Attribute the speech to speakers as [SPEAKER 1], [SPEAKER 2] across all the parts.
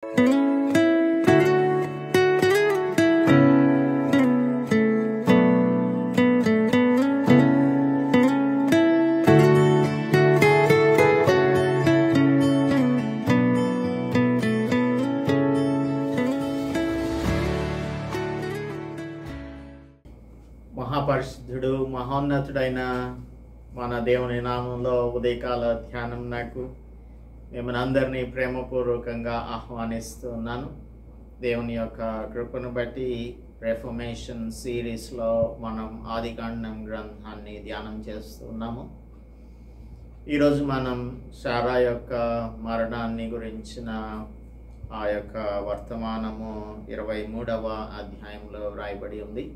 [SPEAKER 1] మహాపరిశుద్ధుడు మహోన్నతుడైన మన దేవుని నామంలో ఉదయకాల ధ్యానం నాకు మిమ్మల్ని అందరినీ ప్రేమపూర్వకంగా ఆహ్వానిస్తున్నాను. దేవుని యొక్క కృపను బట్టి రెఫర్మేషన్ సిరీస్లో మనం ఆదికాండం గ్రంథాన్ని ధ్యానం చేస్తున్నాము. ఈరోజు మనం శారా యొక్క మరణాన్ని గురించిన ఆ యొక్క వర్తమానము 23వ అధ్యాయంలో వ్రాయబడి ఉంది.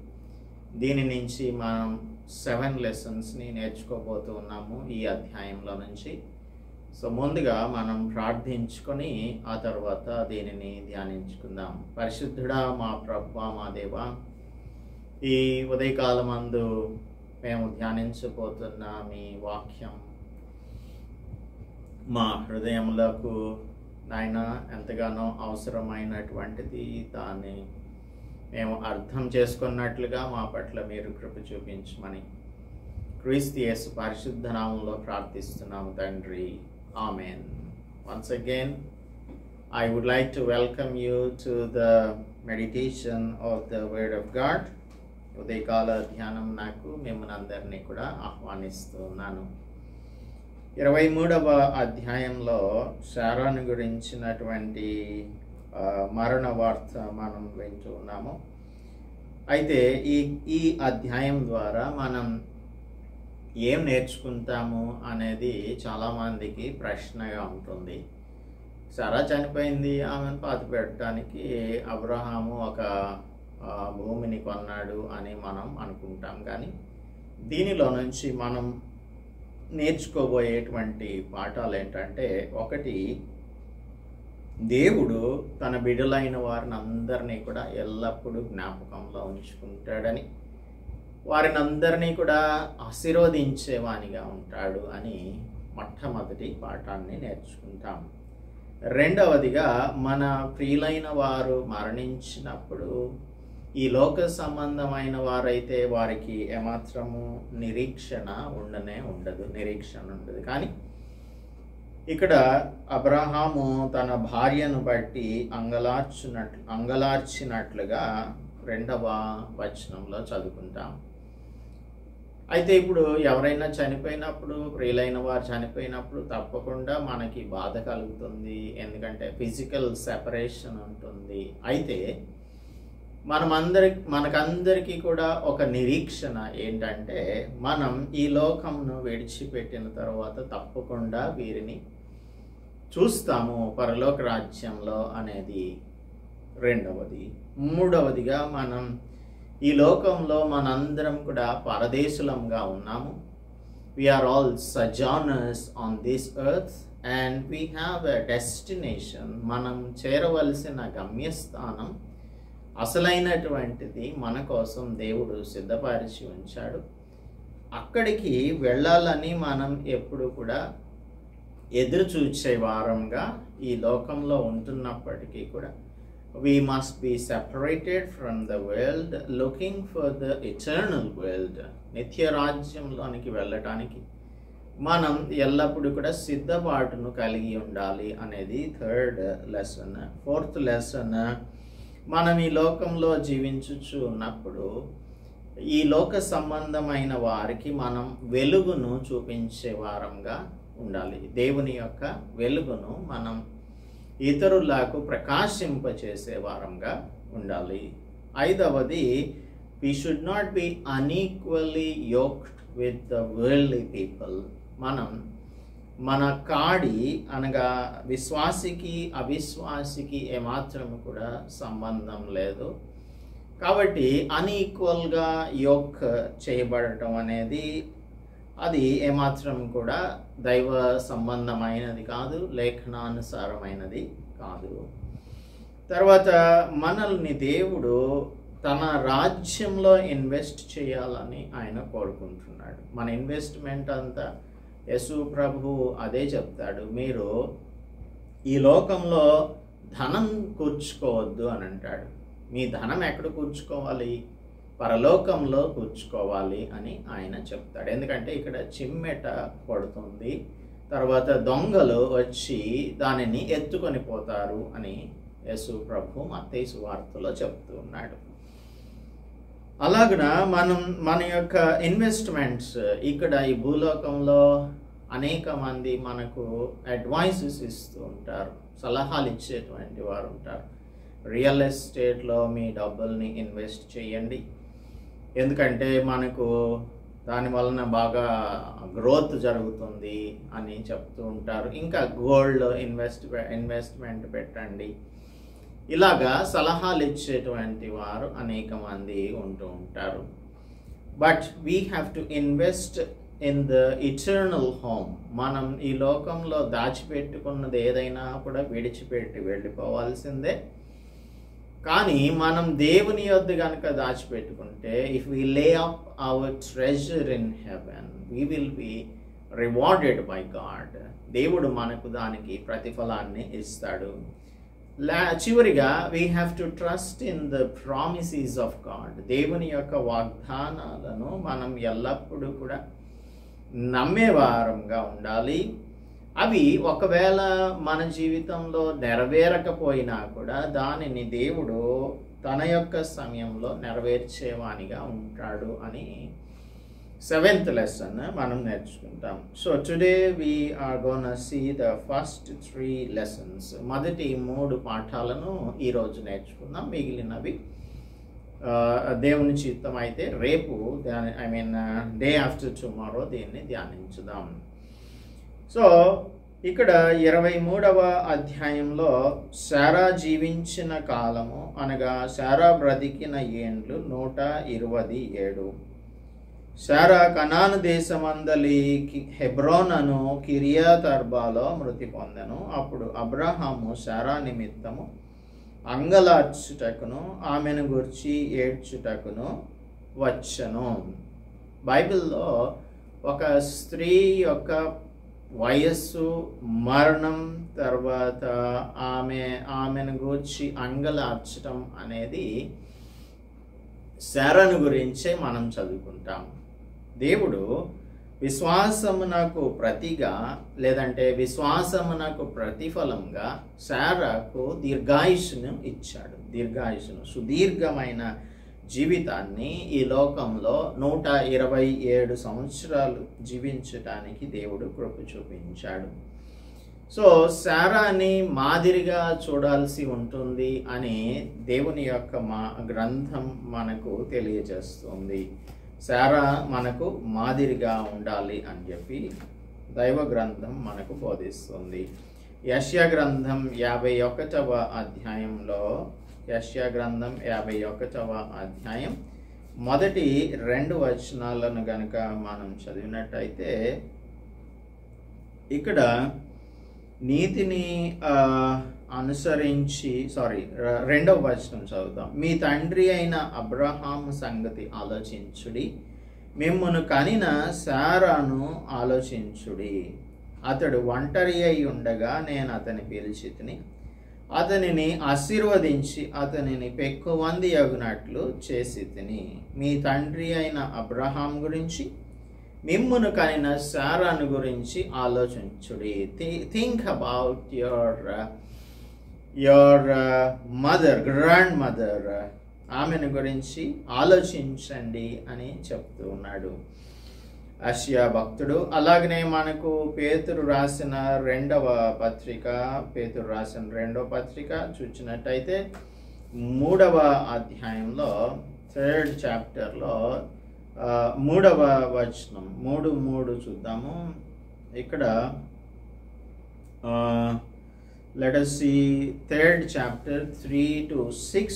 [SPEAKER 1] దీని నుంచి మనం 7 లెసన్స్ని నేర్చుకోబోతూ ఉన్నాము ఈ అధ్యాయంలో నుంచి. సో ముందుగా మనం ప్రార్థించుకొని ఆ తర్వాత దీనిని ధ్యానించుకుందాం. పరిశుద్ధుడా మా ప్రభువా మా దేవా, ఈ ఉదయకాలమందు మేము ధ్యానించబోతున్న మీ వాక్యం మా హృదయములకు నాయన ఎంతగానో అవసరమైనటువంటిది. దాన్ని మేము అర్థం చేసుకున్నట్లుగా మా పట్ల మీరు కృప చూపించమని క్రీస్తు యేసు పరిశుద్ధ నామంలో ప్రార్థిస్తున్నాము తండ్రి. Amen. Once again, I would like to welcome you to the meditation of the Word of God. ఉదయకాల ధ్యానం నాకు మిమ్మల్ని అందరినీ కూడా ఆహ్వానిస్తున్నాను. 23వ అధ్యాయంలో శారాను గురించినటువంటి మరణ వార్త మనం వింటూ ఉన్నాము. అయితే ఈ అధ్యాయం ద్వారా మనం ఏం నేర్చుకుంటాము అనేది చాలామందికి ప్రశ్నగా ఉంటుంది. శారా చనిపోయింది, ఆమెను పాతిపెట్టడానికి అబ్రహాము ఒక భూమిని కొన్నాడు అని మనం అనుకుంటాం. కానీ దీనిలో నుంచి మనం నేర్చుకోబోయేటువంటి పాఠాలు ఏంటంటే, ఒకటి, దేవుడు తన బిడ్డలైన వారిని అందరినీ కూడా ఎల్లప్పుడూ జ్ఞాపకంలో ఉంచుకుంటాడని, వారిని అందరినీ కూడా ఆశీర్వదించేవానిగా ఉంటాడు అని మొట్టమొదటి పాఠాన్ని నేర్చుకుంటాం. రెండవదిగా, మన ప్రియులైన వారు మరణించినప్పుడు ఈ లోక సంబంధమైన వారైతే వారికి ఏమాత్రము నిరీక్షణ ఉండదు. కానీ ఇక్కడ అబ్రహాము తన భార్యను బట్టి అంగలార్చినట్లుగా 2వ వచనంలో చదువుకుంటాం. అయితే ఇప్పుడు ఎవరైనా చనిపోయినప్పుడు, ప్రియులైన వారు చనిపోయినప్పుడు తప్పకుండా మనకి బాధ కలుగుతుంది. ఎందుకంటే ఫిజికల్ సెపరేషన్ ఉంటుంది. అయితే మనకందరికీ కూడా ఒక నిరీక్షణ ఏంటంటే, మనం ఈ లోకంను విడిచిపెట్టిన తర్వాత తప్పకుండా వీరిని చూస్తాము పరలోక రాజ్యంలో అనేది రెండవది. మూడవదిగా, మనం ఈ లోకంలో మనందరం కూడా పరదేశులంగా ఉన్నాము. We are all sojourners on this earth and we have a destination. మనం చేరవలసిన గమ్యస్థానం, అసలైనటువంటిది మన కోసం దేవుడు సిద్ధపరిచి ఉంచాడు. అక్కడికి వెళ్ళాలని మనం ఎప్పుడు కూడా ఎదురు చూచే వారంగా ఈ లోకంలో ఉంటున్నప్పటికీ కూడా we must be separated from the world, looking for the eternal world. నిత్య రాజ్యంలోనికి వెళ్ళటానికి మనం ఎల్లప్పుడూ కూడా సిద్ధపాటును కలిగి ఉండాలి అనేది 3rd లెసన్. 4th లెసన్, మనం ఈ లోకంలో జీవించుచు ఉన్నప్పుడు ఈ లోక సంబంధమైన వారికి మనం వెలుగును చూపించే వారంగా ఉండాలి. దేవుని యొక్క వెలుగును మనం ఇతరులకు ప్రకాశింపచేసే వారంగా ఉండాలి. 5వది, we should not be unequally yoked with the worldly people. మనం మన కాడి అనగా విశ్వాసికి అవిశ్వాసికి ఏమాత్రము కూడా సంబంధం లేదు. కాబట్టి అన్ఈక్వల్గా యోక్ చేయబడటం అనేది అది ఏమాత్రం కూడా దైవ సంబంధమైనది కాదు, లేఖనానుసారమైనది కాదు. తర్వాత మనల్ని దేవుడు తన రాజ్యంలో ఇన్వెస్ట్ చేయాలని ఆయన కోరుకుంటున్నాడు. మన ఇన్వెస్ట్మెంట్ అంతా యేసు ప్రభు అదే చెప్తాడు, మీరు ఈ లోకంలో ధనం కూర్చుకోవద్దు అని అంటాడు. మీ ధనం ఎక్కడ కూర్చుకోవాలి? పరలోకంలో కూర్చుకోవాలి అని ఆయన చెప్తాడు. ఎందుకంటే ఇక్కడ చిమ్మెట పడుతుంది, తర్వాత దొంగలు వచ్చి దానిని ఎత్తుకొని పోతారు అని యేసు ప్రభు మత్తయి సువార్తలో చెప్తూ ఉన్నాడు. అలాగున మన యొక్క ఇన్వెస్ట్మెంట్స్ ఇక్కడ ఈ భూలోకంలో అనేక మంది మనకు అడ్వైసెస్ ఇస్తూ ఉంటారు, సలహాలు ఇచ్చేటువంటి వారు ఉంటారు. రియల్ ఎస్టేట్లో మీ డబ్బుల్ని ఇన్వెస్ట్ చేయండి, ఎందుకంటే మనకు దాని వలన బాగా గ్రోత్ జరుగుతుంది అని చెప్తూ ఉంటారు. ఇంకా గోల్డ్ ఇన్వెస్ట్మెంట్ పెట్టండి, ఇలాగా సలహాలు ఇచ్చేటువంటి వారు అనేక మంది ఉంటూ ఉంటారు. But we have to invest in the eternal home. మనం ఈ లోకంలో దాచిపెట్టుకున్నది ఏదైనా కూడా విడిచిపెట్టి వెళ్ళిపోవాల్సిందే. కానీ మనం దేవుని యొద్ద కనుక దాచిపెట్టుకుంటే, ఇఫ్ వి లే up hour treasure in heaven, we will be rewarded by God. దేవుడు మనకు దానికి ప్రతిఫలాన్ని ఇస్తాడు. చివరిగా we have to trust in the promises of God. దేవుని యొక్క వాగ్దానాలను మనం ఎల్లప్పుడూ కూడా నమ్మేవారంగా ఉండాలి. అవి ఒకవేళ మన జీవితంలో నెరవేరకపోయినా కూడా దానిని దేవుడు తన యొక్క సమయంలో నెరవేర్చేవానిగా ఉంటాడు అని 7th lesson మనం నేర్చుకుంటాం. So today we are gonna see the first 3 lessons. మొదటి 3 పాఠాలను ఈరోజు నేర్చుకుందాం. మిగిలినవి దేవుని చిత్తం అయితే రేపు డే ఆఫ్టర్ టుమారో దీన్ని ధ్యానించుదాం. సో ఇక్కడ 23వ అధ్యాయంలో శారా జీవించిన కాలము అనగా శారా బ్రతికిన ఏండ్లు 127. శారా కనాను దేశమందలి హెబ్రోనను కిర్యాత్ అర్బాలో మృతి పొందెను. అప్పుడు అబ్రహాము శారా నిమిత్తము అంగలార్చుటకును ఆమెను గురించి ఏడ్చుటకును వచ్చెను. బైబిల్లో ఒక స్త్రీ యొక్క వయస్సు, మరణం, తర్వాత ఆమెను గూర్చి అంగలార్చటం అనేది శారాను గురించే మనం చదువుకుంటాం. దేవుడు విశ్వాసమునకు ప్రతిగా లేదంటే విశ్వాసమునకు ప్రతిఫలంగా శారాకు దీర్ఘాయుష్ను ఇచ్చాడు. సుదీర్ఘమైన జీవితాన్ని ఈ లోకంలో 127 సంవత్సరాలు జీవించటానికి దేవుడు కృప చూపించాడు. సో శారాని మాదిరిగా చూడాల్సి ఉంటుంది అని దేవుని యొక్క గ్రంథం మనకు తెలియజేస్తుంది. శారా మనకు మాదిరిగా ఉండాలి అని చెప్పి దైవ గ్రంథం మనకు బోధిస్తుంది. యెషయా గ్రంథం 51వ అధ్యాయంలో యెషయా గ్రంథం 51వ అధ్యాయం మొదటి 2 వచనాలను గనుక మనం చదివినట్టయితే ఇక్కడ నీతిని అనుసరించి 2వ వచనం చదువుదాం. మీ తండ్రి అయిన అబ్రహాము సంగతి ఆలోచించుడి, మిమ్మును కనిన శారాను ఆలోచించుడి. అతడు ఒంటరి అయి ఉండగా నేను అతని పిలిచితిని, అతనిని ఆశీర్వదించి అతనిని పెక్కువంది అగునట్లు చేసి తిని. మీ తండ్రి అయిన అబ్రహాం గురించి మిమ్మును కనిన శారాను గురించి ఆలోచించుడి. Think about your mother, grandmother, ఆమెను గురించి ఆలోచించండి అని చెప్తూ ఉన్నాడు యెషయా భక్తుడు. అలాగనే మనకు పేతురు రాసిన 2వ పత్రిక చూసినట్టయితే 3వ అధ్యాయంలో 3rd చాప్టర్లో 3వ వచనం 3 చూద్దాము. ఇక్కడ let us see 3rd chapter 3 to 6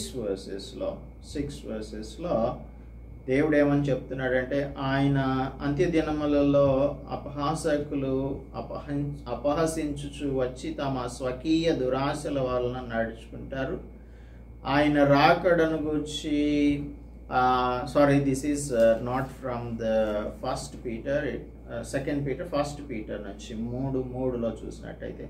[SPEAKER 1] verses లో దేవుడు ఏమని చెప్తున్నాడంటే, ఆయన అంత్యదినములలో అపహాసకులు అపహసించుచు వచ్చి తమ స్వకీయ దురాశల వలన నడుచుకుంటారు. ఆయన రాకడను గురించి this is not from the 1 Peter, 2 Peter, 1 Peter నుంచి 3:3లో చూసినట్టయితే,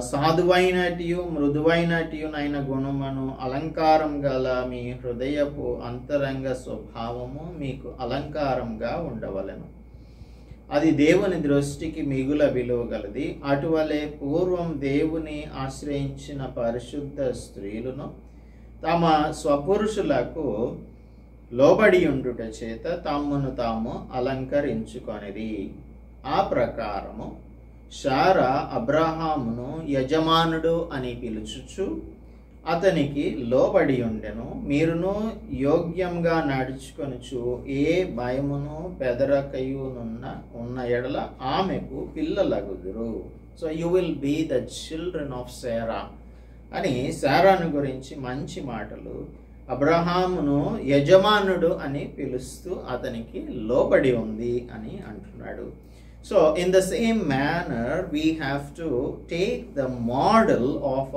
[SPEAKER 1] సాధువైనటియు మృదువైనటియునైన గుణమును అలంకారం గల మీ హృదయపు అంతరంగ స్వభావము మీకు అలంకారంగా ఉండవలెను. అది దేవుని దృష్టికి మిగుల విలువ గలది. అటువలే పూర్వం దేవుని ఆశ్రయించిన పరిశుద్ధ స్త్రీలను తమ స్వపురుషులకు లోబడి ఉండుట చేత తమ్మును తాము అలంకరించుకొనిరి. ఆ ప్రకారము శారా అబ్రహామును యజమానుడు అని పిలుచుచు అతనికి లోబడి ఉండెను. మీరును యోగ్యంగా నడుచుకొనుచు ఏ భయమును ఉన్న ఎడల ఆమెకు పిల్లలగుదురు. So you will be the children of Sarah అని శారాను గురించి మంచి మాటలు అబ్రహామును యజమానుడు అని పిలుస్తూ అతనికి లోబడి ఉంది అని అంటున్నాడు. So in the same manner we have to take the model of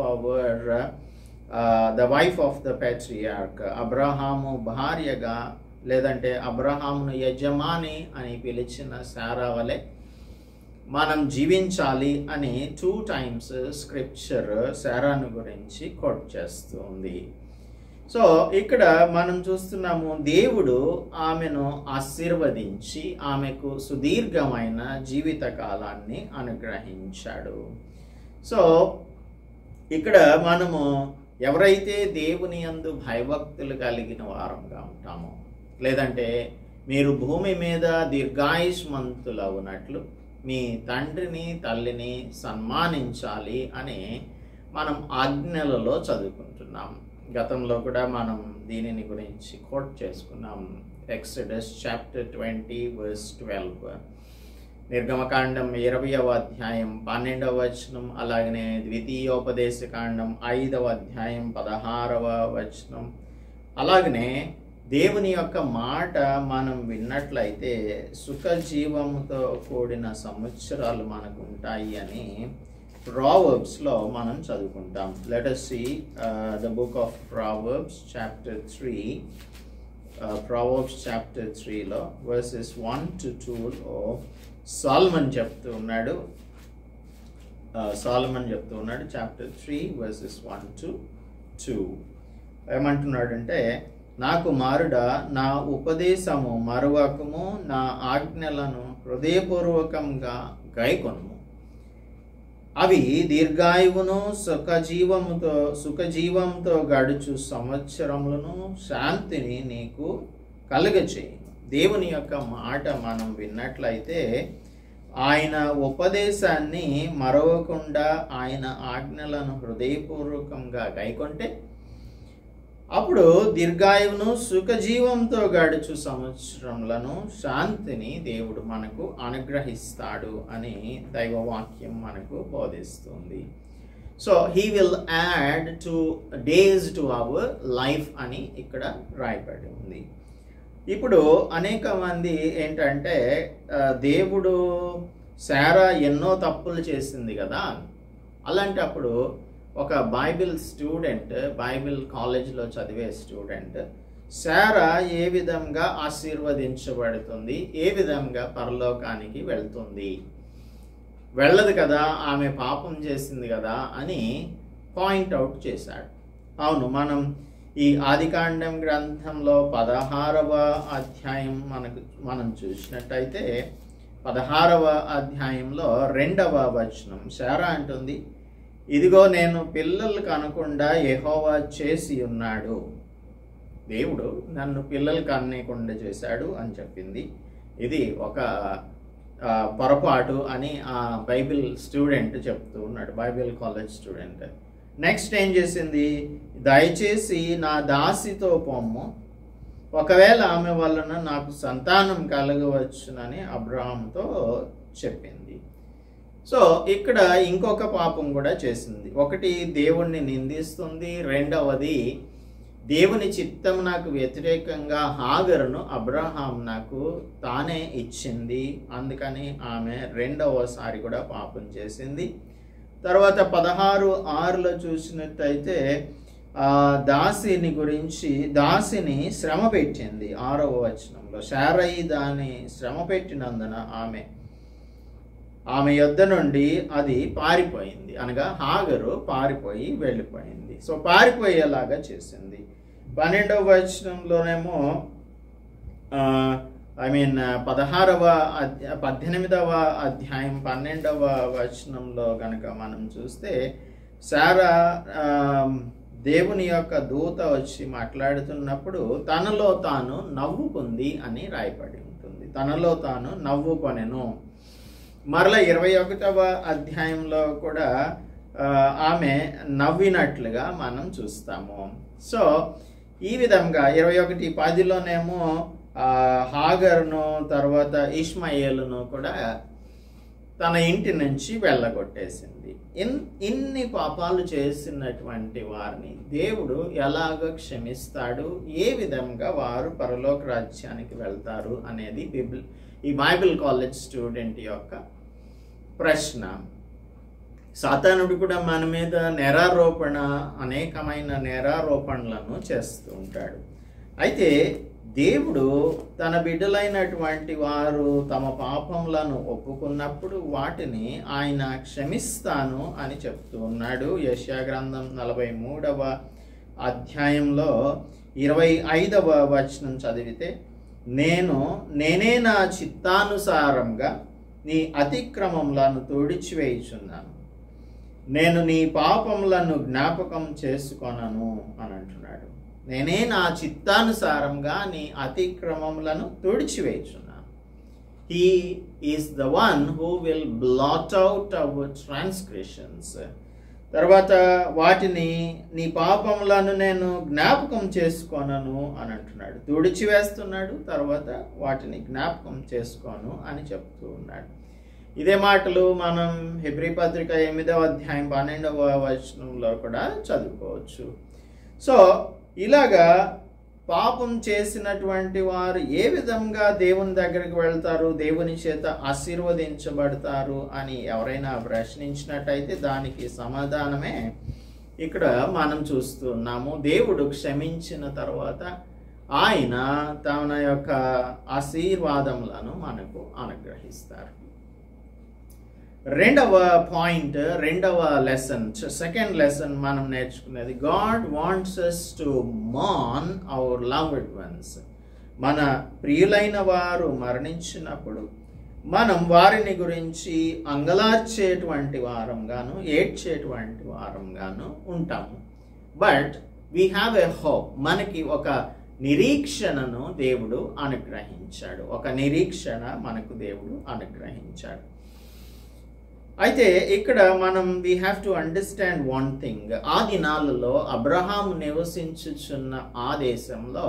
[SPEAKER 1] the wife of the patriarch. Abraham భార్యగా లేదంటే అబ్రహామును యజమాని అని పిలిచిన శారా వలె మనం జీవించాలి అని 2 times స్క్రిప్చర్ శారాను గురించి కోట్ చేస్తుంది. సో ఇక్కడ మనం చూస్తున్నాము, దేవుడు ఆమెను ఆశీర్వదించి ఆమెకు సుదీర్ఘమైన జీవిత కాలాన్ని అనుగ్రహించాడు. సో ఇక్కడ మనము ఎవరైతే దేవుని యందు భయభక్తులు కలిగిన వారంగా ఉంటామో, లేదంటే మీరు భూమి మీద దీర్ఘాయుష్మంతులవునట్లు మీ తండ్రిని తల్లిని సన్మానించాలి అని మనం ఆజ్ఞలలో చదువుకుంటున్నాం. గతంలో కూడా మనం దీనిని గురించి కోట్ చేసుకున్నాం. ఎక్సడస్ చాప్టర్ 20 verse 12, నిర్గమకాండం 20వ అధ్యాయం 12వ వచనం, అలాగనే ద్వితీయోపదేశకాండం 5వ అధ్యాయం 16వ వచనం. అలాగనే దేవుని యొక్క మాట మనం విన్నట్లయితే సుఖజీవముతో కూడిన సంవత్సరాలు మనకు ఉంటాయి అని ప్రావర్బ్స్లో మనం చదువుకుంటాం. Let us see the book of Proverbs chapter 3. Proverbs chapter 3లో verses 1 to 2లో సాల్మన్ చెప్తూ ఉన్నాడు. చాప్టర్ 3 verses 1 to 2 ఏమంటున్నాడంటే, నా కుమారుడా, నా ఉపదేశము మరువకము, నా ఆజ్ఞలను హృదయపూర్వకంగా గైకొనుము. అవి దీర్ఘాయువును సుఖజీవంతో గడుచు సంవత్సరములను శాంతిని నీకు కలుగచేయును. దేవుని యొక్క మాట మనం విన్నట్లయితే ఆయన ఉపదేశాన్ని మరవకుండా ఆయన ఆజ్ఞలను హృదయపూర్వకంగా గైకొంటే అప్పుడు దీర్ఘాయువును సుఖజీవంతో గడుచు సంవత్సరములను శాంతిని దేవుడు మనకు అనుగ్రహిస్తాడు అని దైవవాక్యం మనకు బోధిస్తుంది. So he will add 2 days to our life అని ఇక్కడ రాయబడి ఉంది. ఇప్పుడు అనేక మంది ఏంటంటే, దేవుడు శారా ఎన్నో తప్పులు చేసింది కదా, అలాంటప్పుడు ఒక బైబిల్ స్టూడెంట్, బైబిల్ కాలేజ్లో చదివే స్టూడెంట్ శారా ఏ విధంగా ఆశీర్వదించబడుతుంది, ఏ విధంగా పరలోకానికి వెళ్తుంది? వెళ్ళదు కదా, ఆమె పాపం చేసింది కదా అని పాయింట్అవుట్ చేశాడు. అవును, ఈ ఆదికాండం గ్రంథంలో 16వ అధ్యాయం మనం చూసినట్టయితే 16వ అధ్యాయంలో 2వ వచనం శారా అంటుంది, ఇదిగో నేను పిల్లలు కనకుండా యెహోవా చేసి ఉన్నాడు, దేవుడు నన్ను పిల్లలు కనకుండా చేశాడు అని చెప్పింది. ఇది ఒక పొరపాటు అని ఆ బైబిల్ స్టూడెంట్ చెప్తూ ఉన్నాడు, బైబిల్ కాలేజ్ స్టూడెంట్. నెక్స్ట్ ఏం చేసింది, దయచేసి నా దాసితో పొమ్ము, ఒకవేళ ఆమె వలన నాకు సంతానం కలగవచ్చునని అబ్రహాంతో చెప్పింది. సో ఇక్కడ ఇంకొక పాపం కూడా చేసింది. ఒకటి, దేవుణ్ణి నిందిస్తుంది. రెండవది, దేవుని చిత్తం నాకు వ్యతిరేకంగా హాగరును అబ్రహాం నాకు తానే ఇచ్చింది, అందుకని ఆమె రెండవసారి కూడా పాపం చేసింది. తర్వాత 16:6లో చూసినట్టయితే దాసిని శ్రమ పెట్టింది. 6వ వచనంలో శారయి దాన్ని శ్రమ పెట్టినందున ఆమె ఆమె యొద్ద నుండి అది పారిపోయింది, అనగా హాగరు పారిపోయి వెళ్ళిపోయింది. సో పారిపోయేలాగా చేసింది. 12వ వచనంలోనేమో 18వ అధ్యాయం 12వ వచనంలో కనుక మనం చూస్తే శారా దేవుని యొక్క దూత వచ్చి మాట్లాడుతున్నప్పుడు తనలో తాను నవ్వుకుంది అని రాయబడి ఉంటుంది. తనలో తాను నవ్వుకొనెను. మరలా 21వ అధ్యాయంలో కూడా ఆమె నవ్వినట్లుగా మనం చూస్తాము. సో ఈ విధంగా 21:10లోనేమో హాగర్ను తర్వాత ఇష్మాయేలును కూడా తన ఇంటి నుంచి వెళ్ళగొట్టేసింది. ఇన్ని పాపాలు చేసినటువంటి వారిని దేవుడు ఎలాగ క్షమిస్తాడు, ఏ విధంగా వారు పరలోక రాజ్యానికి వెళ్తారు అనేది ఈ బైబిల్ కాలేజ్ స్టూడెంట్ యొక్క ప్రశ్న. సాతానుడు కూడా మన మీద అనేకమైన నేరారోపణలను చేస్తూ ఉంటాడు. అయితే దేవుడు తన బిడ్డలైనటువంటి వారు తమ పాపములను ఒప్పుకున్నప్పుడు వాటిని ఆయన క్షమిస్తాను అని చెప్తూ ఉన్నాడు. యెషయా గ్రంథం 43వ అధ్యాయంలో 25వ వచనం చదివితే, నేనే నా చిత్తానుసారంగా నీ అతిక్రమములను తుడిచివేయుచున్నాను, నేను నీ పాపములను జ్ఞాపకం చేసుకొనను అని అంటున్నాడు. నేనే నా చిత్తానుసారంగా నీ అతిక్రమములను తుడిచివేయుచున్నాను. He is the one who will blot out our transgressions. తర్వాత వాటిని నీ పాపములను నేను జ్ఞాపకం చేసుకోనను అని అంటున్నాడు. తుడిచివేస్తున్నాడు, తర్వాత వాటిని జ్ఞాపకం చేసుకోను అని చెప్తూ ఉన్నాడు. ఇదే మాటలు మనం హెబ్రీ పత్రిక 8వ అధ్యాయం 12వ వచనంలో కూడా చదువుకోవచ్చు. సో ఇలాగా పాపం చేసినటువంటి వారు ఏ విధంగా దేవుని దగ్గరికి వెళ్తారు, దేవుని చేత ఆశీర్వదించబడతారు అని ఎవరైనా ప్రశ్నించినట్టయితే దానికి సమాధానమే ఇక్కడ మనం చూస్తున్నాము. దేవుడు క్షమించిన తర్వాత ఆయన తన యొక్క ఆశీర్వాదములను మనకు అనుగ్రహిస్తారు. రెండవ లెసన్, సెకండ్ లెసన్ మనం నేర్చుకునేది, గాడ్ వాంట్స్ us టు మాన్ అవర్ లవ్డ్ వన్స్. మన ప్రియులైన వారు మరణించినప్పుడు మనం వారిని గురించి అంగలార్చేటువంటి వారంగాను ఏడ్చేటువంటి వారంగాను ఉంటాము. But we have a hope. మనకి ఒక నిరీక్షణను దేవుడు అనుగ్రహించాడు. ఒక నిరీక్షణ మనకు దేవుడు అనుగ్రహించాడు. అయితే ఇక్కడ మనం we have to understand one thing. ఆ దినాలలో అబ్రహాము నివసించుచున్న ఆ దేశంలో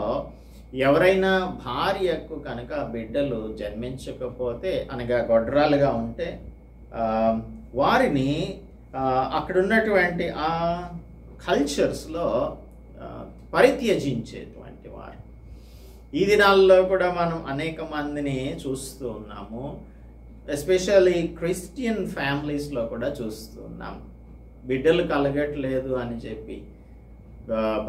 [SPEAKER 1] ఎవరైనా భార్యకు కనుక బిడ్డలు జన్మించకపోతే, అనగా గొడ్రాలుగా ఉంటే, వారిని అక్కడున్నటువంటి ఆ కల్చర్స్లో పరిత్యజించేటువంటి వారు. ఈ దినాల్లో కూడా మనం అనేక మందిని చూస్తూ ఉన్నాము. ఎస్పెషల్లీ క్రిస్టియన్ ఫ్యామిలీస్లో కూడా చూస్తున్నాం. బిడ్డలు కలగట్లేదు అని చెప్పి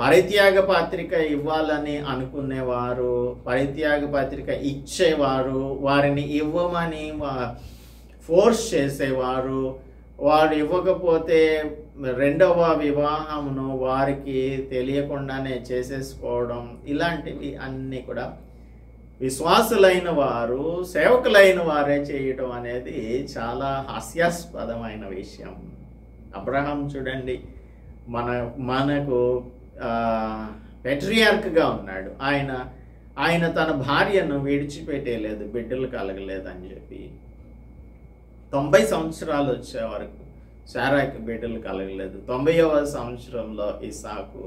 [SPEAKER 1] పరిత్యాగ పత్రిక ఇవ్వాలని అనుకునేవారు, పరిత్యాగ పత్రిక ఇచ్చేవారు, వారిని ఇవ్వమని ఫోర్స్ చేసేవారు, వారు ఇవ్వకపోతే రెండవ వివాహమును వారికి తెలియకుండానే చేసేసుకోవడం, ఇలాంటివి అన్నీ కూడా విశ్వాసులైన వారు, సేవకులైన వారే చేయటం అనేది చాలా హాస్యాస్పదమైన విషయం. అబ్రహాం చూడండి, మనకు పెట్రియార్క్గా ఉన్నాడు. ఆయన తన భార్యను విడిచిపెట్టేయలేదు, బిడ్డలు కలగలేదు అని చెప్పి. 90 సంవత్సరాలు వచ్చే వరకు శారాకి బిడ్డలు కలగలేదు. 90వ సంవత్సరంలో ఇసాకు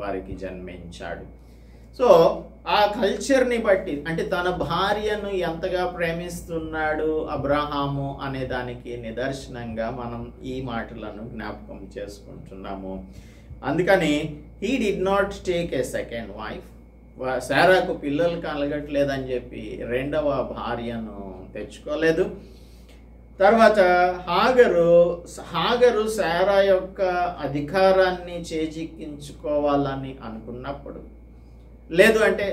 [SPEAKER 1] వారికి జన్మించాడు. సో ఆ కల్చర్ని బట్టి, అంటే తన భార్యను ఎంతగా ప్రేమిస్తున్నాడు అబ్రహాము అనే దానికి నిదర్శనంగా మనం ఈ మాటలను జ్ఞాపకం చేసుకుంటున్నాము. అందుకని he did not take a second wife. శారాకు పిల్లలు కలగట్లేదని చెప్పి రెండవ భార్యను తెచ్చుకోలేదు. తర్వాత హాగరు శారా యొక్క అధికారాన్ని చేజిక్కించుకోవాలని అనుకున్నప్పుడు, లేదు అంటే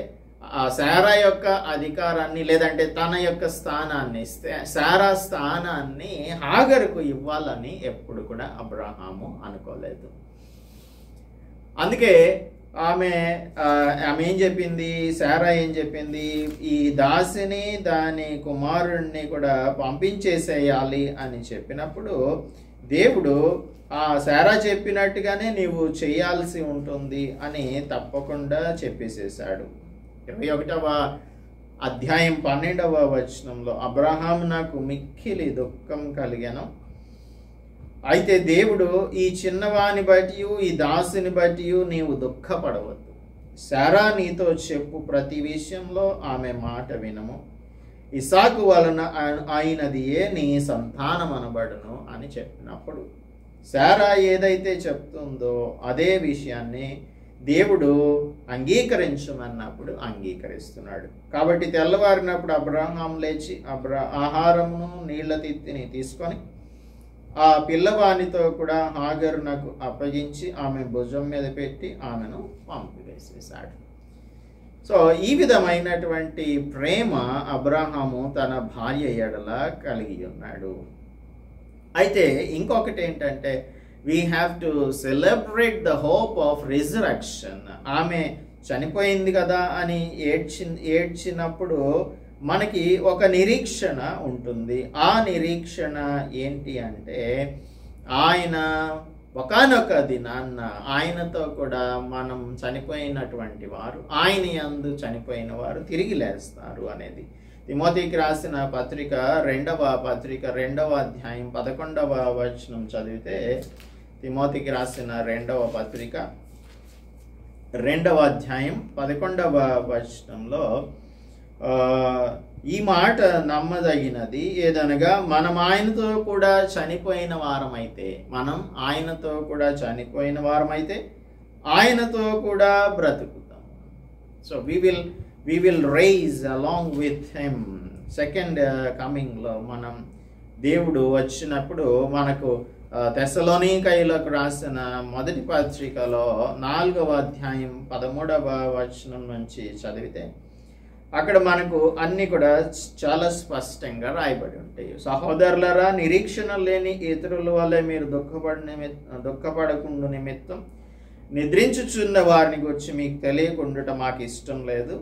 [SPEAKER 1] ఆ శారా యొక్క అధికారాన్ని లేదంటే తన యొక్క స్థానాన్ని, శారా స్థానాన్ని హాగరుకు ఇవ్వాలని ఎప్పుడు కూడా అబ్రహాము అనుకోలేదు. అందుకే ఆమె ఏం చెప్పింది, శారా ఏం చెప్పింది, ఈ దాసిని దాని కుమారుడిని కూడా పంపించేసేయాలి అని చెప్పినప్పుడు దేవుడు ఆ శారా చెప్పినట్టుగానే నీవు చేయాల్సి ఉంటుంది అని తప్పకుండా చెప్పేసేసాడు. 21వ అధ్యాయం 12వ వచనంలో అబ్రహాము నాకు మిక్కిలి దుఃఖం కలిగెను, అయితే దేవుడు ఈ చిన్నవాని బట్టి ఈ దాసుని బట్టి నీవు దుఃఖపడవద్దు, శారా నీతో చెప్పు ప్రతి విషయంలో ఆమె మాట వినము, ఇసాకు వలన అయినదియే నీ సంతానం అనబడును అని చెప్పినప్పుడు శారా ఏదైతే చెప్తుందో అదే విషయాన్ని దేవుడు అంగీకరించమన్నప్పుడు అంగీకరిస్తున్నాడు. కాబట్టి తెల్లవారినప్పుడు అబ్రహాం లేచి ఆహారమును నీళ్ల తిత్తిని తీసుకొని ఆ పిల్లవానితో కూడా హాగరునకు అప్పగించి ఆమె భుజం మీద పెట్టి ఆమెను పంపివేసేశాడు. సో ఈ విధమైనటువంటి ప్రేమ అబ్రహాము తన భార్య ఎడల కలిగి ఉన్నాడు. అయితే ఇంకొకటి ఏంటంటే, we have to celebrate the hope of resurrection. ఆమె చనిపోయింది కదా అని ఏడ్చినప్పుడు మనకి ఒక నిరీక్షణ ఉంటుంది. ఆ నిరీక్షణ ఏంటి అంటే, ఆయన ఒకానొక దినాన్న ఆయనతో కూడా మనం చనిపోయినటువంటి వారు, ఆయన యందు చనిపోయిన వారు తిరిగి లేస్తారు అనేది. తిమోతికి రాసిన పత్రిక 2వ అధ్యాయం 11వ వచనం చదివితే, తిమోతికి రాసిన 2వ పత్రిక 2వ అధ్యాయం 11వ వచనంలో ఈ మాట నమ్మదగినది ఏదనగా, మనం ఆయనతో కూడా చనిపోయిన వారమైతే ఆయనతో కూడా బ్రతుకుతాం. So we will rise along with him. Second కమింగ్లో మనం దేవుడు వచ్చినప్పుడు మనకు తెస్సలోనికైలకు రాసిన మొదటి పత్రికలో 4వ అధ్యాయం 13వ వచనం నుంచి చదివితే అక్కడ మనకు అన్నీ కూడా చాలా స్పష్టంగా రాయబడి ఉంటాయి. సహోదరులరా, నిరీక్షణ లేని ఇతరుల వల్లే మీరు దుఃఖపడకుండా నిమిత్తం నిద్రించుచున్న వారిని గురించి మీకు తెలియకుండా మాకు ఇష్టం లేదు.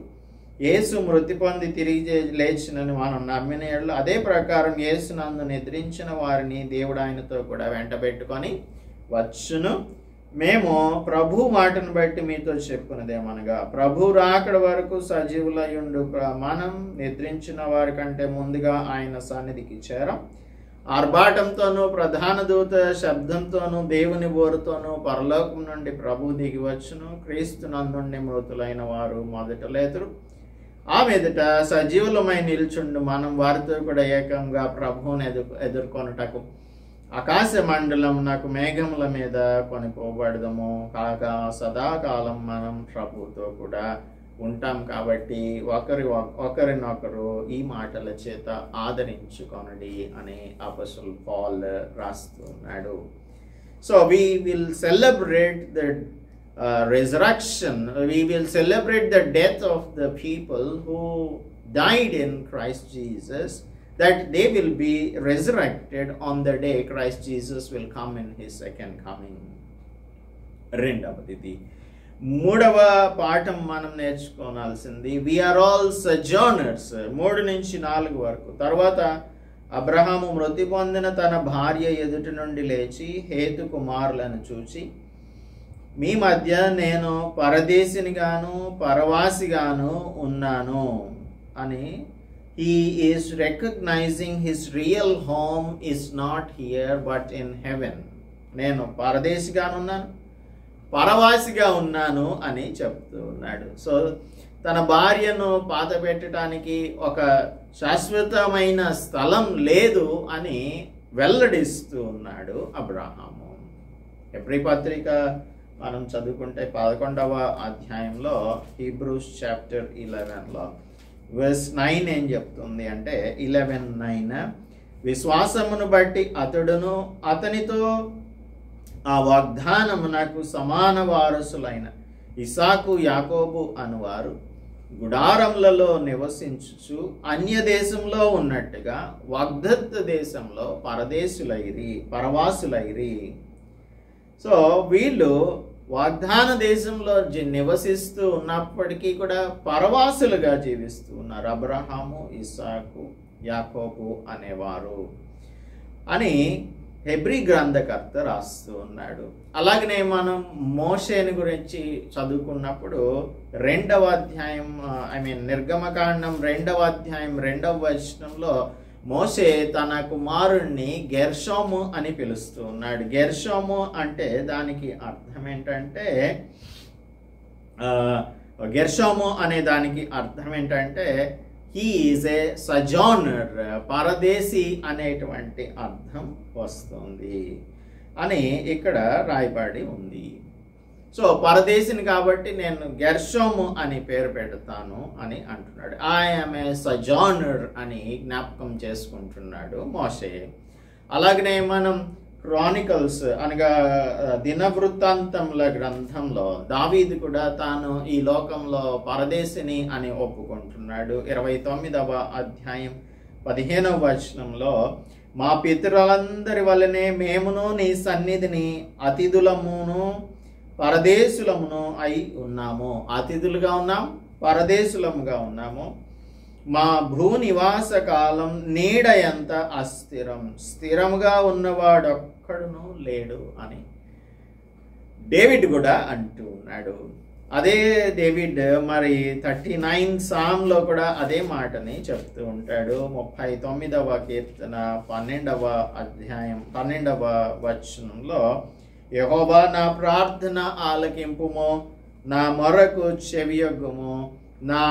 [SPEAKER 1] యేసు మృతి పొంది తిరిగి లేచినని మనం నమ్మిన యెడల అదే ప్రకారం యేసునందు నిద్రించిన వారిని దేవుడు ఆయనతో కూడా వెంటబెట్టుకొని వచ్చును. మేము ప్రభు మాటను బట్టి మీతో చెప్పుకున్నదేమనగా, ప్రభు రాకడ వరకు సజీవులయుండు మనం నిద్రించిన వారి కంటే ముందుగా ఆయన సన్నిధికి చేరం. ఆర్భాటంతోనూ ప్రధాన దూత శబ్దంతోనూ దేవుని బోరుతోనూ పరలోకం నుండి ప్రభు దిగి వచ్చును. క్రీస్తునందుండి మృతులైన వారు మొదట లేతురు. ఆ మీదట సజీవులమై నిల్చుండు మనం వారితో కూడా ఏకంగా ప్రభువుని ఎదుర్కొనుటకు ఆకాశ మండలం నాకు మేఘముల మీద కొనిపోబడదము. కాగా సదాకాలం మనం ప్రభుతో కూడా ఉంటాం. కాబట్టి ఒకరినొకరు ఈ మాటల చేత ఆదరించుకొనడి అని అపోస్తలుడు పౌల్ రాస్తున్నాడు. So we will celebrate the resurrection. We will celebrate the death of the people who died in Christ Jesus, that they will be resurrected on the day Christ Jesus will come in his second coming. రెండవది, మూడవ పాఠం మనం నేర్చుకోవాల్సింది, we are all sojourners. 3 నుంచి 4 వరకు. తర్వాత అబ్రహాము మృతి పొందిన తన భార్య ఎదుటి నుండి లేచి హేతు కుమారులను చూచి, మీ మధ్య నేను పరదేశినిగాను పరవాసిగాను ఉన్నాను అని, he is recognizing his real home is not here but in heaven. నేను పరదేశిగానున్నాను, పరవాసిగా ఉన్నాను అని చెప్తూ ఉన్నాడు. సో తన భార్యను పాత పెట్టడానికి ఒక శాశ్వతమైన స్థలం లేదు అని వెల్లడిస్తూ ఉన్నాడు అబ్రహాము. హెబ్రీ పత్రిక మనం చదువుకుంటే 11వ అధ్యాయంలో హీబ్రూస్ చాప్టర్ 11లో verse 9 ఏం చెప్తుంది అంటే, 11:9, విశ్వాసమును బట్టి అతడును అతనితో ఆ వాగ్దానమునకు సమాన వారసులైన ఇసాకు యాకోబు అనువారు గుడారములలో నివసించుచు అన్య దేశంలో ఉన్నట్టుగా వాగ్దత్త దేశంలో పరవాసులైరి. సో వీళ్ళు వాగ్దాన దేశంలో నివసిస్తూ ఉన్నప్పటికీ కూడా పరవాసులుగా జీవిస్తూ ఉన్నారు. అబ్రహాము, ఇస్సాకు, యాకోబు అనేవారు అని హెబ్రీ గ్రంథకర్త రాస్తూ ఉన్నాడు. అలాగనే మనం మోషేని గురించి చదువుకున్నప్పుడు 2వ అధ్యాయం నిర్గమకాండం 2వ అధ్యాయం 2వ వచనంలో మోషే తన కుమారుణ్ణి గెర్షోము అని పిలుస్తూ ఉన్నాడు. గెర్షోము అంటే దానికి అర్థం ఏంటంటే హీ ఈజ్ ఏ సజానర్, పరదేశీ అనేటువంటి అర్థం వస్తుంది అని ఇక్కడ రాయబడి ఉంది. సో పరదేశిని కాబట్టి నేను గెర్షోము అని పేరు పెడతాను అని అంటున్నాడు. ఐఎమ్ ఏ సజానర్ అని జ్ఞాపకం చేసుకుంటున్నాడు మోషే. అలాగనే మనం క్రానికల్స్ అనగా దినవృత్తాంతముల గ్రంథంలో దావీదు కూడా తాను ఈ లోకంలో పరదేశిని అని ఒప్పుకుంటున్నాడు. 29వ అధ్యాయం 15వ వచనంలో మా పితరులందరి వలనే మేమును నీ సన్నిధిని అతిథులమును పరదేశులమును అయి ఉన్నాము. అతిథులుగా ఉన్నాం, పరదేశులముగా ఉన్నాము. మా భూనివాస కాలం నీడ ఎంత అస్థిరం, స్థిరముగా ఉన్నవాడొక్కడును లేడు అని డేవిడ్ కూడా అంటూ ఉన్నాడు. అదే డేవిడ్ మరి 39 సామ్లో కూడా అదే మాటని చెప్తూ ఉంటాడు. 39వ కీర్తన 12వ అధ్యాయం 12వ వచనంలో యెహోవా నా ప్రార్థన ఆలకింపుము, నా మొరకు చెవియొగ్గుము, నా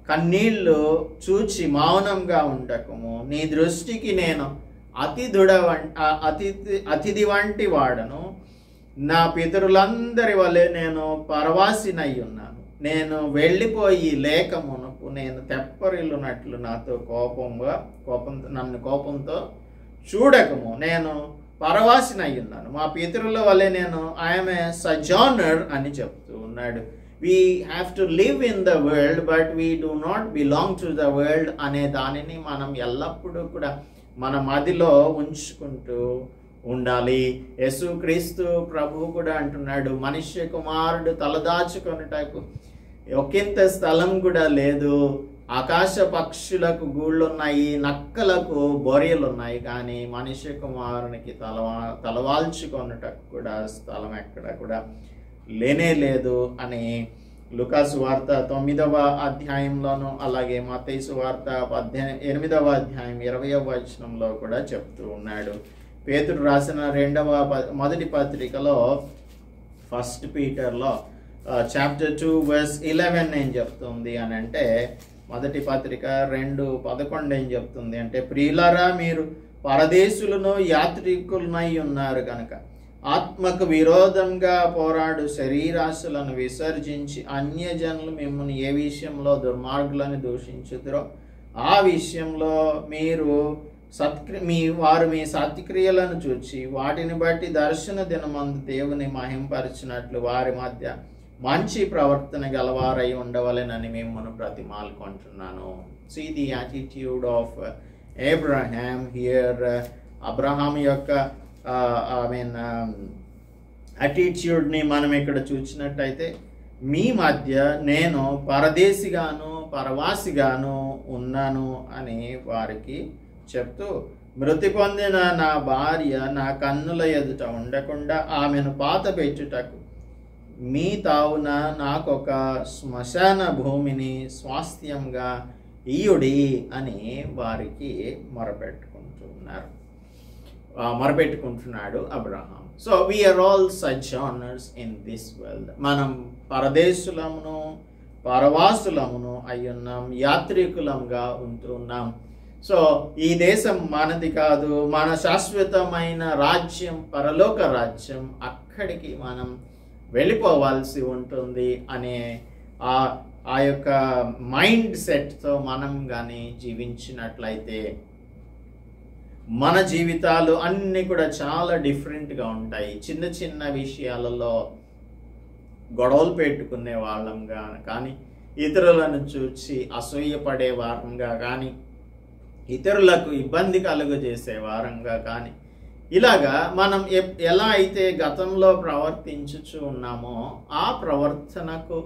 [SPEAKER 1] కన్నీళ్లు చూచి మౌనంగా ఉండకము. నీ దృష్టికి నేను అతిథి వంటి వాడను, నా పితరులందరి వలె నేను పరవాసినై ఉన్నాను. నేను వెళ్ళిపోయి లేక మునుపు నేను తెప్పరిల్లునట్లు నాతో నన్ను కోపంతో చూడకము. నేను పరవాసినై ఉన్నాను, మా పితరుల వలె నేను ఐఎమ్ ఏ సజానర్ అని చెప్తూ ఉన్నాడు. We have to live in the world, but we do not belong to the world అనే దానిని మనం ఎల్లప్పుడూ కూడా మన మదిలో ఉంచుకుంటూ ఉండాలి. యేసుక్రీస్తు ప్రభువు కూడా అంటున్నాడు, మనుష్య కుమారుడు తలదాచుకొనుటకు ఒకంత స్థలం కూడా లేదు. ఆకాశ పక్షులకు గూళ్ళున్నాయి, నక్కలకు బొరియలున్నాయి, కానీ మనుష్య కుమారునికి తలవాల్చుకొనుటకు కూడా స్థలం ఎక్కడ కూడా లేనే లేదు అని లూకాసు వార్త 9వ అధ్యాయంలోను అలాగే మత్తయి సువార్త 8వ అధ్యాయం 20వ వచనంలో కూడా చెప్తూ ఉన్నాడు. పేతురు రాసిన మొదటి పత్రికలో 1 పీటర్లో చాప్టర్ 2 verse 11 ఏం చెప్తుంది అని అంటే, మొదటి పత్రిక 2:11 ఏం చెప్తుంది అంటే, ప్రియులారా మీరు పరదేశులను యాత్రికులనై ఉన్నారు కనుక ఆత్మకు విరోధంగా పోరాడు శరీరాశలను విసర్జించి అన్యజనులు మిమ్మల్ని ఏ విషయంలో దుర్మార్గులను దూషించుదురో ఆ విషయంలో వారు మీ సత్క్రియలను చూచి వాటిని బట్టి దర్శన దినమందు దేవుని మహింపరిచినట్లు వారి మధ్య మంచి ప్రవర్తన గలవారై ఉండవలెనని మిమ్మల్ని బ్రతిమాలుకుంటున్నాను. See the attitude of Abraham here. Abraham యొక్క అటిట్యూడ్ని మనం ఇక్కడ చూసినట్టయితే, మీ మధ్య నేను పరదేశిగాను పరవాసిగాను ఉన్నాను అని వారికి చెప్తూ, మృతి పొందిన నా భార్య నా కన్నుల ఎదుట ఉండకుండా ఆమెను పాత పెట్టుటకు మీ తావున నాకొక శ్మశాన భూమిని స్వాస్థ్యంగా ఇయుడి అని వారికి మొరపెట్టుకుంటున్నాడు Abraham. So we are all sojourners in this world. మనం పరదేశులమును పరవాసులమును అయ్యున్నాం, యాత్రికులంగా ఉంటున్నాం. సో ఈ దేశం మనది కాదు, మన శాశ్వతమైన రాజ్యం పరలోక రాజ్యం, అక్కడికి మనం వెళ్ళిపోవాల్సి ఉంటుంది అనే ఆ యొక్క మైండ్ సెట్తో మనం కానీ జీవించినట్లయితే మన జీవితాలు అన్నీ కూడా చాలా డిఫరెంట్గా ఉంటాయి. చిన్న చిన్న విషయాలలో గొడవలు పెట్టుకునే వాళ్ళంగా కానీ ఇతరులను చూసి అసూయపడే వారంగా కానీ, ఇతరులకు ఇబ్బంది కలుగజేసే వారంగా కానీ, ఇలాగా మనం ఎలా అయితే గతంలో ప్రవర్తించుచు ఉన్నామో ఆ ప్రవర్తనకు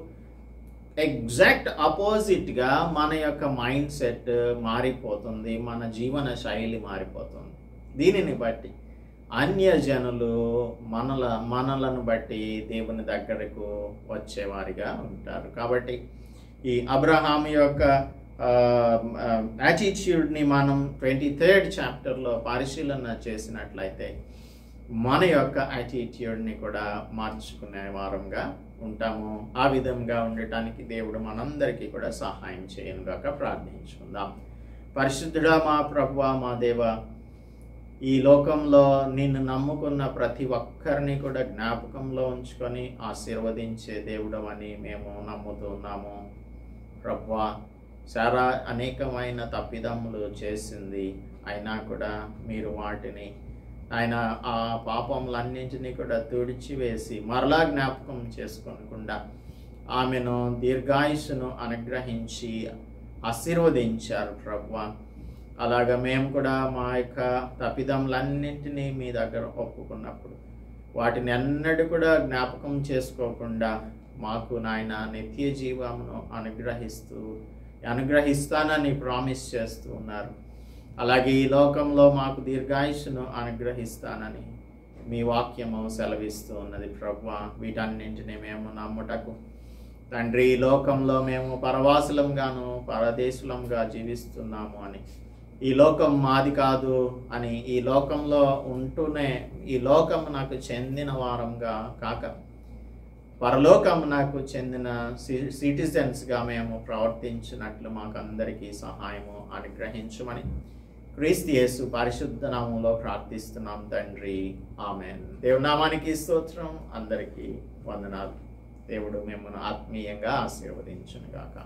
[SPEAKER 1] ఎగ్జాక్ట్ అపోజిట్గా మన యొక్క మైండ్ సెట్ మారిపోతుంది, మన జీవన శైలి మారిపోతుంది. దీనిని బట్టి అన్యజనులు మనలను బట్టి దేవుని దగ్గరకు వచ్చేవారిగా ఉంటారు. కాబట్టి ఈ అబ్రహాం యొక్క యాటిట్యూడ్ని మనం 23rd చాప్టర్లో పరిశీలన చేసినట్లయితే మన యొక్క యాటిట్యూడ్ని కూడా మార్చుకునే వారంగా ఉంటాము. ఆ విధంగా ఉండటానికి దేవుడు మనందరికీ కూడా సహాయం చేయనుగాక. ప్రార్థించుకుందాం. పరిశుద్ధుడా మా ప్రభువా మా దేవ, ఈ లోకంలో నిన్ను నమ్ముకున్న ప్రతి ఒక్కరిని కూడా జ్ఞాపకంలో ఉంచుకొని ఆశీర్వదించే దేవుడవని మేము నమ్ముతున్నాము. ప్రభువా, సారా అనేకమైన తప్పిదమ్ములు చేసింది, అయినా కూడా మీరు వాటిని ఆయన ఆ పాపములన్నింటినీ కూడా తుడిచివేసి మరలా జ్ఞాపకం చేసుకోకుండా ఆమెను దీర్ఘాయుషును అనుగ్రహించి ఆశీర్వదించారు ప్రభువా. అలాగా మేము కూడా మా యొక్క తప్పిదములన్నింటినీ మీ దగ్గర ఒప్పుకున్నప్పుడు వాటిని ఎన్నడూ కూడా జ్ఞాపకం చేసుకోకుండా మాకు నాయన నిత్య జీవమును అనుగ్రహిస్తానని ప్రామిస్ చేస్తూ ఉన్నారు. అలాగే ఈ లోకంలో మాకు దీర్ఘాయుషును అనుగ్రహిస్తానని మీ వాక్యము సెలవిస్తూ ఉన్నది ప్రభువా. వీటన్నింటినీ మేము నమ్ముటకు తండ్రి, ఈ లోకంలో మేము పరవాసులంగాను పరదేశులంగా జీవిస్తున్నాము అని, ఈ లోకం మాది కాదు అని, ఈ లోకంలో ఉంటూనే ఈ లోకం నాకు చెందిన వారంగా కాక పరలోకం నాకు చెందిన సిటిజన్స్గా మేము ప్రవర్తించినట్లు మాకు అందరికీ సహాయము అనుగ్రహించమని క్రీస్తు యేసు పరిశుద్ధ నామములో ప్రార్థిస్తున్నాం తండ్రి. ఆమేన్. దేవుని నామానికి స్తోత్రం. అందరికీ వందనాలు. దేవుడు మిమ్మల్ని ఆత్మీయంగా ఆశీర్వదించును గాక.